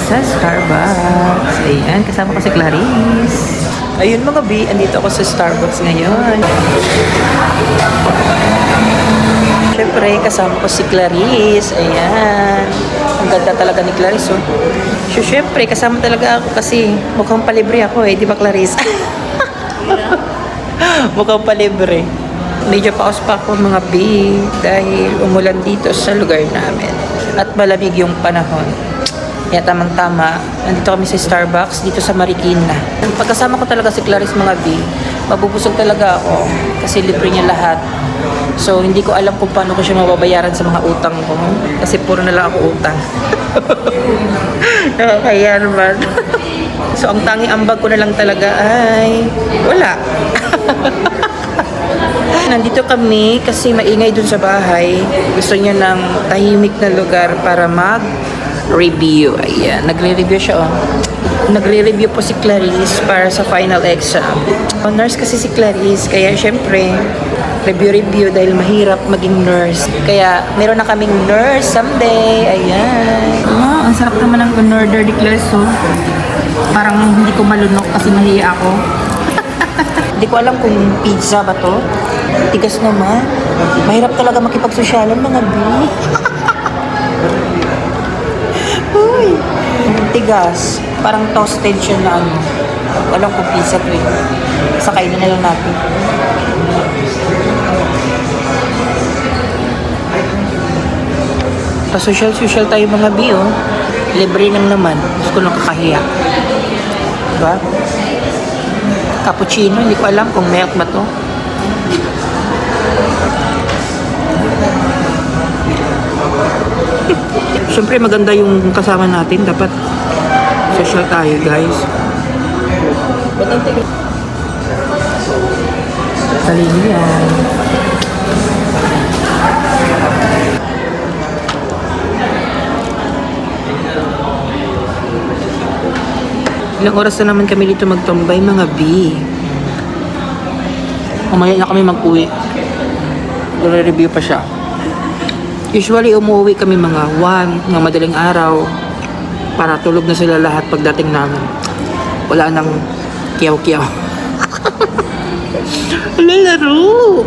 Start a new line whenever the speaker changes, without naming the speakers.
sa Starbucks. Ayan, kasama ko si Clarice. Ayun mga B, andito ako sa Starbucks ngayon. Siyempre, kasama ko si Clarice. Ayan. Ang ganda talaga ni Clarice, oh. So, siyempre, kasama talaga ako kasi mukhang palibre ako eh. Di ba, Clarice? Mukhang palibre. Medyo paus pa ako mga B dahil umulan dito sa lugar namin. At malamig yung panahon. Kaya tamang-tama, nandito kami sa Starbucks, dito sa Marikina. Pagkasama ko talaga si Clarice mga B, mabubusog talaga ako kasi libre niya lahat. So, hindi ko alam kung paano ko siya mababayaran sa mga utang ko. Kasi puro na lang ako utang. Kaya naman. So, ang tanging ambag ko na lang talaga ay wala. Nandito kami kasi maingay dun sa bahay. Gusto niya ng tahimik na lugar para mag-review. Ayan, nagre-review siya, oh. Nagre-review po si Clarice para sa final exam. Nurse kasi si Clarice, kaya syempre, review dahil mahirap maging nurse. Kaya meron na kaming nurse someday. Ayan. Oh, ang sarap naman ng in-order ni Clarice, oh. Parang hindi ko malunok kasi mahiya ako. Hindi ko alam kung pizza ba to. Tigas naman. Mahirap talaga makipagsosyalan mga B. Uy, tigas. Parang toasted siya na ano. Alam kung pizza to eh. Sakay na lang natin. Pa-social tayo mga B, oh. Libre lang naman. Gusto ko nang kakahiya. Diba? Cappuccino, hindi ko alam kung milk ba to. Siyempre maganda yung kasama natin. Dapat social tayo, guys. Talino yan. Ilang oras na naman kami dito magtambay mga B. Mamaya na kami mag-uwi. Re-review pa siya. Usually umuwi kami mga 1 ng madaling araw para tulog na sila lahat pagdating namin. Wala nang kiyaw-kiyaw. Lalaro!